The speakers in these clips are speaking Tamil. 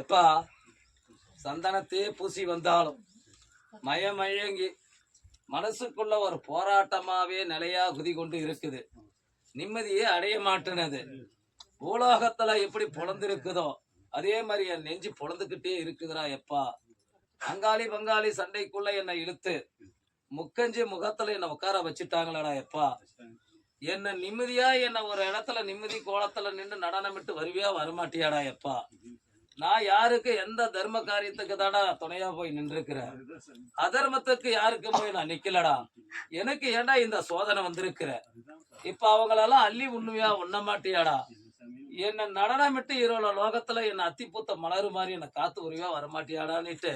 எப்பா சந்தனத்தையே பூசி வந்தாலும் மயங்கி மனசுக்குள்ள ஒரு போராட்டமாவே நிலையா குதி கொண்டு இருக்குது. நிம்மதியே அடைய மாட்டேனது. பூலோகத்துல எப்படி பொழந்திருக்குதோ அதே மாதிரி என் நெஞ்சு பொழந்துகிட்டே இருக்குதுடா எப்பா. அங்காளி பங்காளி சண்டைக்குள்ள என்னை இழுத்து முக்கஞ்சி முகத்துல என்ன உட்கார வச்சுட்டாங்களடா எப்பா. என்ன நிம்மதியா என்ன ஒரு இடத்துல நிம்மதி கோலத்துல நின்று நடனமிட்டு வருவியா வரமாட்டியாடா எப்பா. நான் யாருக்கு எந்த தர்ம காரியத்துக்கு தாடா துணையா போய் நின்றுக்கிறேன். அதர்மத்துக்கு யாருக்கு போய் நான் நிக்கலடா. எனக்கு ஏண்டா இந்த சோதனை வந்திருக்கிற. இப்ப அவங்களெல்லாம் அள்ளி உண்மையா உண்ண மாட்டியாடா. என்ன நடனமிட்டு இருள லோகத்துல என்ன அத்திப்பூத்த மலரு மாதிரி என்ன காத்து உருவியா வரமாட்டியாடான்னுட்டு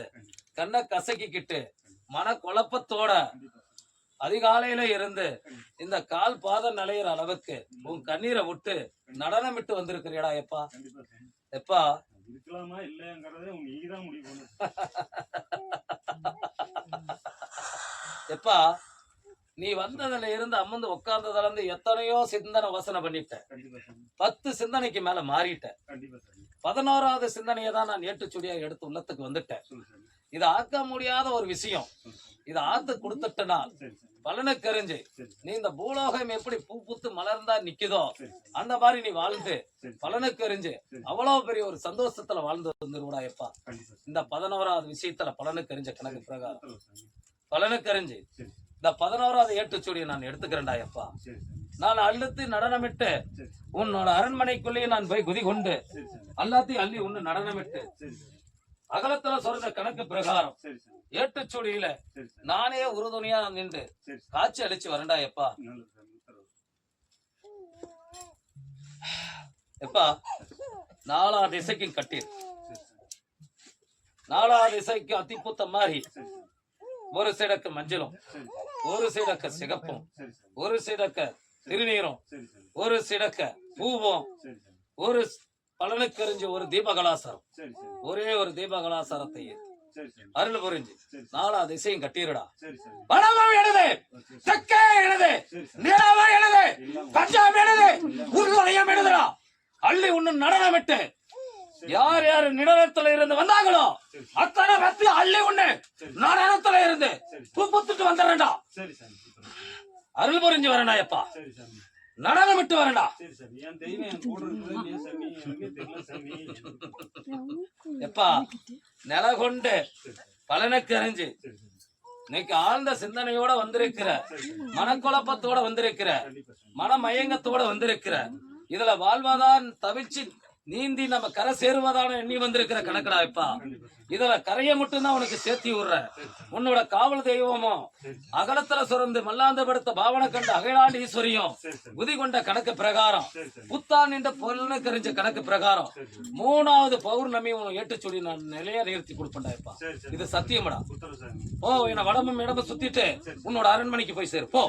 கண்ணை கசக்கிக்கிட்டு மன குழப்பத்தோட அதிகாலையில இருந்து இந்த கால் பாதம் நிலையிற அளவுக்கு உன் கண்ணீரை விட்டு நடனமிட்டு வந்திருக்கிறியடா எப்பா. எப்பா இருக்கலாமா இல்லங்கிறதே நீதான் முடிவு பண்ணு. எப்பா நீ வந்ததுல இருந்து அம்மந்து உட்கார்ந்ததுல இருந்து எத்தனையோ சிந்தனை யோசனை பண்ணிட்ட. 10 சிந்தனைக்கு மேல மாறிட்ட. 11வது சிந்தனையை தான் நான் ஏட்டுச்சுடியா எடுத்து உள்ளத்துக்கு வந்துட்டேன். இது ஆக்க முடியாத ஒரு விஷயம். இதை ஆத்து கொடுத்துட்டனா பலனுக்கு அறிஞ்சு நீ இந்த பூலோகம் எப்படி பூ பூத்து மலர்ந்தா நிக்குதோ அந்த மாதிரி நீ வாழ்ந்து பலனுக்கு அறிஞ்சு அவ்வளவு பெரிய ஒரு சந்தோஷத்துல வாழ்ந்து வந்துருவடா எப்பா. இந்த 11வது விஷயத்துல பலனுக்கு அறிஞ்ச கணக்கு பிரகாரம் பலனுக்கு அறிஞ்சு இந்த 11வது ஏட்டுச்சூடியை நான் எடுத்துக்கிறேன்டா எப்பா. நான் அழுத்து நடனமிட்டு உன்னோட அரண்மனைக்குள்ளேயே நான் போய் குதி கொண்டு எல்லாத்தையும் அள்ளி உன்னு நடனமிட்டு அகலத்துல சொல்ற கணக்கு பிரகாரம் ஏட்டுச்சூடியில நானே உறுதுணையா நின்று காட்சி அளிச்சு வரண்டா எப்பா. எப்பா 4 திசைக்கும் கட்டீர். 4 திசைக்கும் அத்திப்பூத்த மாதிரி ஒரு சைடக்க மஞ்சளும் ஒரு சைடக்க சிகப்பும் ஒரு சைடக்க திருநீரும் ஒரு சிடக்க பூவும் ஒரு பலனுக்கு அறிஞ்ச ஒரு தீபகலாசாரம் ஒரே ஒரு தீபகலாசாரத்தை அருள் புரிஞ்சு 4 திசையும் கட்டீரடா. வடமும் எனது, தெற்கே எனது, நிலவும் எனது, பஞ்சாப் எனது, உருவலயம் எனதுடா. அள்ளி ஒண்ணு நடனமிட்டு யார் யாரு நிடனத்துல இருந்து வந்தாங்களோ அத்தனை பத்தி அள்ளி ஒண்ணு நடனத்துல இருந்து புத்துட்டு வந்துடுறா. அருள் புரிஞ்சு வரண்டா எப்பா. நடனமிட்டு வரண்டா எப்பா. நில கொண்டு பலனுக்கு அறிஞ்சு இன்னைக்கு ஆழ்ந்த சிந்தனையோட வந்திருக்கிற, மனக்குழப்பத்தோட வந்திருக்கிற, மனமயங்கத்தோட வந்திருக்கிற, இதுல வாழ்வாதான் தவிச்சு நீந்தி நம்ம கரை சேருவதான எண்ணி வந்திருக்கிற கணக்கடா இப்பா. இதுல கரையை மட்டும்தான் உனக்கு சேர்த்தி விடுற. உன்னோட காவல் தெய்வமும் அகலத்துல சுரந்து மல்லாந்தபடுத்த பாவனை கண்ட அகைலாண்டு ஈஸ்வரியும் குதி கொண்ட கணக்கு பிரகாரம் புத்தான் என்ற பொருள்னு கரிஞ்ச கணக்கு பிரகாரம் 3வது பௌர்ணமி ஏட்டுச்சொடி நான் நிலையா நிறுத்தி கொடுப்பேன்டா இப்பா. இது சத்தியமடா. ஓ என்ன வடமும் இடமும் சுத்திட்டு உன்னோட அரண்மனைக்கு போய் சேரு போ.